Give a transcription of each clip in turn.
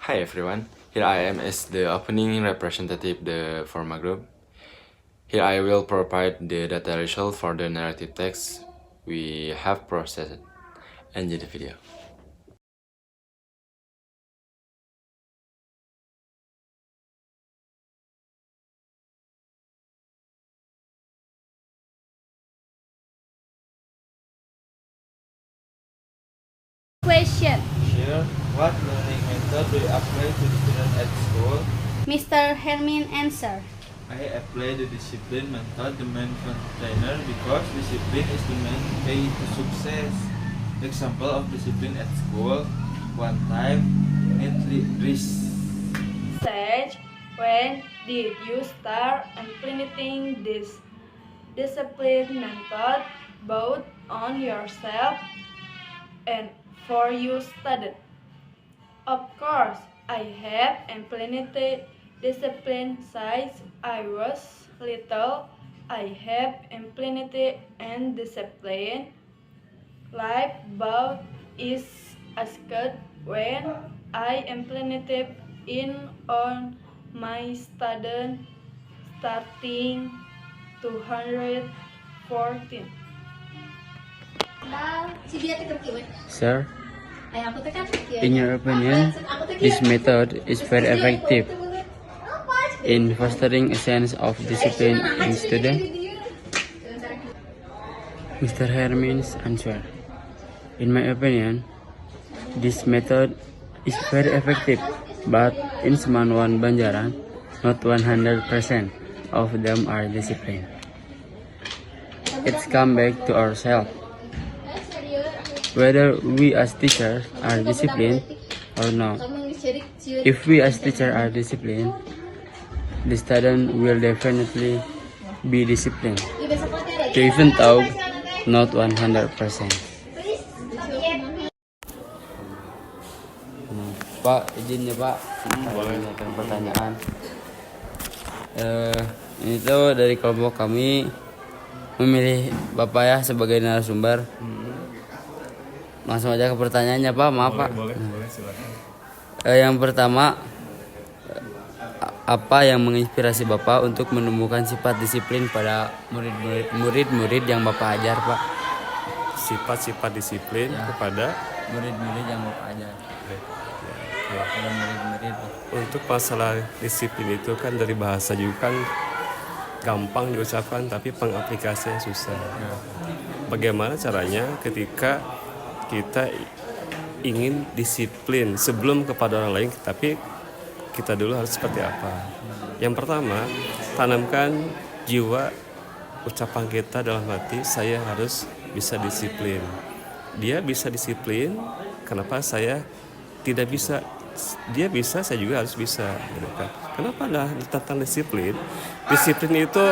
Hi everyone, here I am as the opening representative for my group. Here I will provide the data result for the narrative text we have processed. Enjoy the video. Question. Sure. What learning method do you apply to students at school? Mr. Hermin answer. I apply the discipline method, the main container, because discipline is the main key to success. Example of discipline at school. One time, Sage, when did you start implementing this discipline method both on yourself and for your student? Of course, I have implemented discipline since I was little. I have implemented and discipline. Life both is asked when I implemented in on my student starting 214. Sir, in your opinion, this method is very effective in fostering a sense of discipline in students? Mr. Hermin's answer. In my opinion, this method is very effective, but in Semanwan Banjaran, not 100% of them are disciplined. It's come back to ourselves. Whether we as teachers are disciplined or not. If we as teachers are disciplined, the student will definitely be disciplined. To even though not 100%. Pak, izin ya Pak, boleh menanyakan pertanyaan. Ini tuh dari kelompok kami memilih Bapak ya sebagai narasumber. Langsung aja ke pertanyaannya Pak, maaf Pak. Boleh, silakan. Yang pertama, apa yang menginspirasi Bapak untuk menemukan sifat disiplin pada murid-murid yang Bapak ajar Pak? Sifat-sifat disiplin kepada Murid-murid yang Bapak ajar. Pada murid-murid. Untuk masalah disiplin itu kan dari bahasa juga kan gampang diucapkan tapi pengaplikasinya susah. Bagaimana caranya ketika kita ingin disiplin sebelum kepada orang lain, tapi kita dulu harus seperti apa? Yang pertama, tanamkan jiwa ucapan kita dalam hati, saya harus bisa disiplin. Dia bisa disiplin, kenapa saya tidak bisa? Dia bisa, saya juga harus bisa. Gitu kan? Kenapa tentang disiplin? Disiplin itu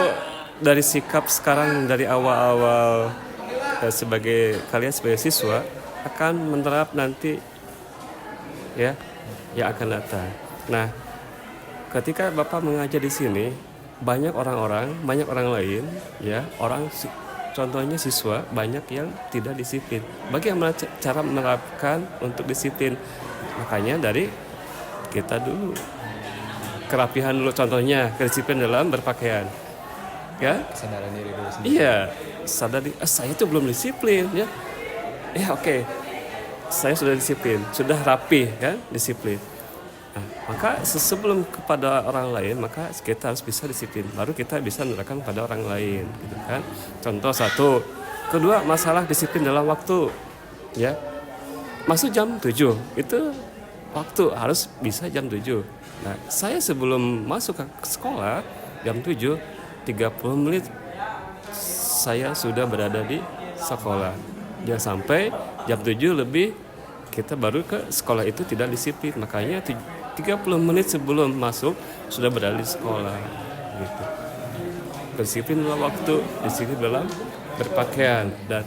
dari sikap sekarang, dari awal-awal sebagai kalian sebagai siswa akan menerap nanti ya yang akan datang. Nah, ketika Bapak mengajar di sini, banyak orang lain ya, contohnya siswa banyak yang tidak disiplin. Bagaimana cara menerapkan untuk disiplin? Makanya dari kita dulu kerapihan dulu, contohnya kedisiplinan dalam berpakaian. Ya? Kesadaran diri dulu sendiri. Iya, saya itu belum disiplin ya. Ya oke. Saya sudah disiplin, sudah rapi kan, disiplin. Nah, maka sebelum kepada orang lain, maka kita harus bisa disiplin. Baru kita bisa menerapkan pada orang lain, gitu kan. Contoh satu. Kedua, masalah disiplin dalam waktu. Ya. Masuk jam 7, itu waktu harus bisa jam 7. Nah, saya sebelum masuk ke sekolah jam 7, 30 menit saya sudah berada di sekolah. Jangan sampai jam 7 lebih kita baru ke sekolah, itu tidak disiplin. Makanya 30 menit sebelum masuk sudah berada di sekolah gitu. Disiplin dalam waktu, disiplin dalam berpakaian, dan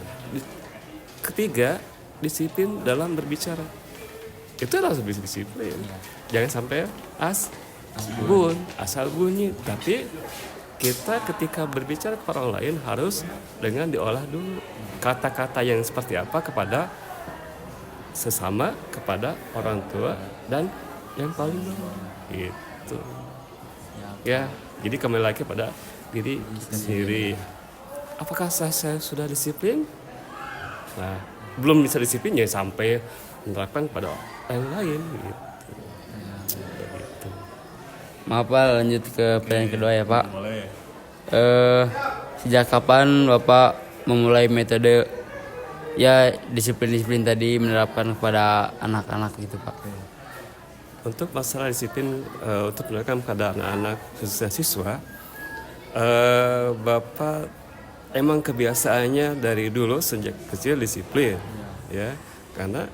ketiga, disiplin dalam berbicara. Itu harus bisa disiplin. Jangan sampai asal bunyi. Tapi kita ketika berbicara kepada orang lain harus dengan diolah dulu. Kata-kata yang seperti apa kepada sesama, kepada orang tua, dan yang paling bawah gitu ya. Jadi kembali lagi pada diri sendiri, apakah saya sudah disiplin? Nah, belum bisa disiplin ya sampai menerapkan pada yang lain gitu. Maaf Pak, lanjut ke pertanyaan kedua ya Pak. Boleh. Sejak kapan Bapak memulai metode ya disiplin-disiplin tadi menerapkan kepada anak-anak gitu Pak? Untuk masalah disiplin untuk menerapkan pada anak-anak khususnya siswa, Bapak emang kebiasaannya dari dulu sejak kecil disiplin ya. Karena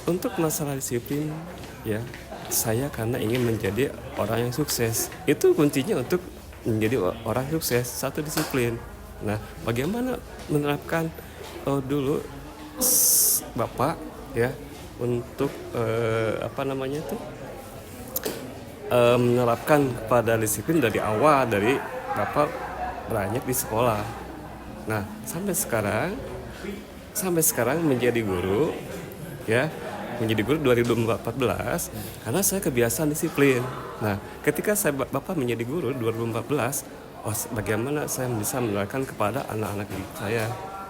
untuk masalah disiplin ya, saya karena ingin menjadi orang yang sukses. Itu kuncinya untuk menjadi orang sukses, satu disiplin. Nah, bagaimana menerapkan dulu Bapak ya untuk menerapkan kepada disiplin dari awal, dari Bapak banyak di sekolah. Nah, sampai sekarang menjadi guru ya, menjadi guru 2014 karena saya kebiasaan disiplin. Nah, ketika Bapak menjadi guru 2014, bagaimana saya bisa menerapkan kepada anak-anak didik saya.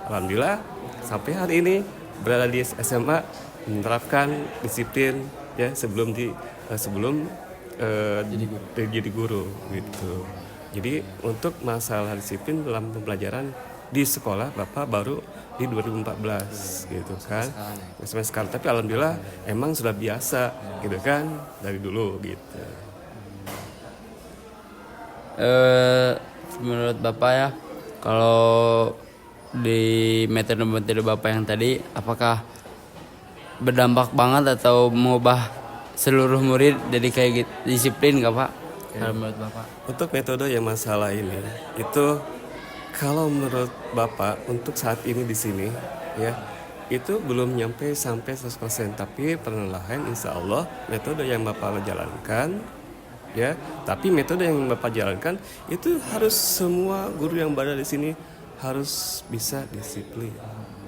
Alhamdulillah sampai hari ini berada di SMA menerapkan disiplin ya sebelum jadi guru gitu. Jadi untuk masalah disiplin dalam pembelajaran di sekolah Bapak baru di 2014 gitu kan. Sampai sekarang, tapi alhamdulillah emang sudah biasa gitu kan dari dulu gitu. Menurut Bapak ya, kalau di metode Bapak yang tadi, apakah berdampak banget atau mengubah seluruh murid jadi kayak gitu, disiplin nggak Pak? Kalau menurut Bapak? Untuk metode yang masalah ini, itu kalau menurut Bapak untuk saat ini di sini ya, itu belum nyampe sampai 100%, tapi perlahan insya Allah metode yang Bapak jalankan ya, tapi metode yang Bapak jalankan itu harus semua guru yang berada di sini harus bisa disiplin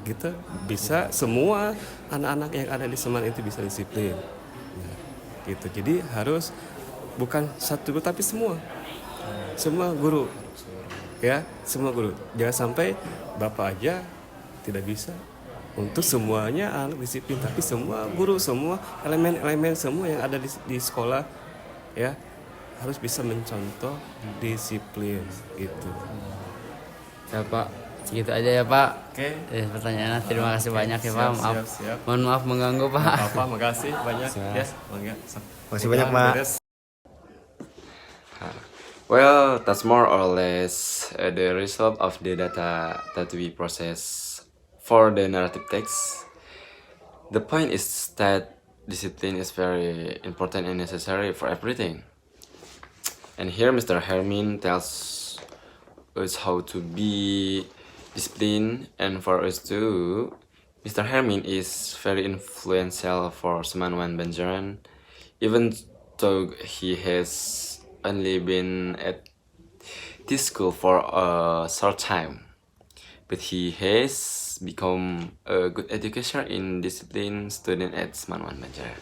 gitu, bisa semua anak-anak yang ada di Semarang itu bisa disiplin nah, gitu. Jadi harus bukan satu guru tapi semua guru ya, semua guru. Jangan sampai Bapak aja tidak bisa untuk semuanya anak disiplin, tapi semua guru, semua elemen-elemen semua yang ada di sekolah ya harus bisa mencontoh disiplin itu. Ya Pak, segitu aja ya Pak. Oke. Pertanyaannya terima kasih banyak ya Pak. Maaf, Siap. mohon maaf mengganggu Pak. Apa, makasih banyak. Yes, Makasih banyak, Pak. Well, that's more or less the result of the data that we process for the narrative text. The point is that discipline is very important and necessary for everything. And here Mr. Hermin tells us how to be disciplined, and for us too, Mr. Hermin is very influential for Semanwan Banjaran, even though he has only been at this school for a short time, but he has become a good educator in discipline student at Semanwan Banjaran.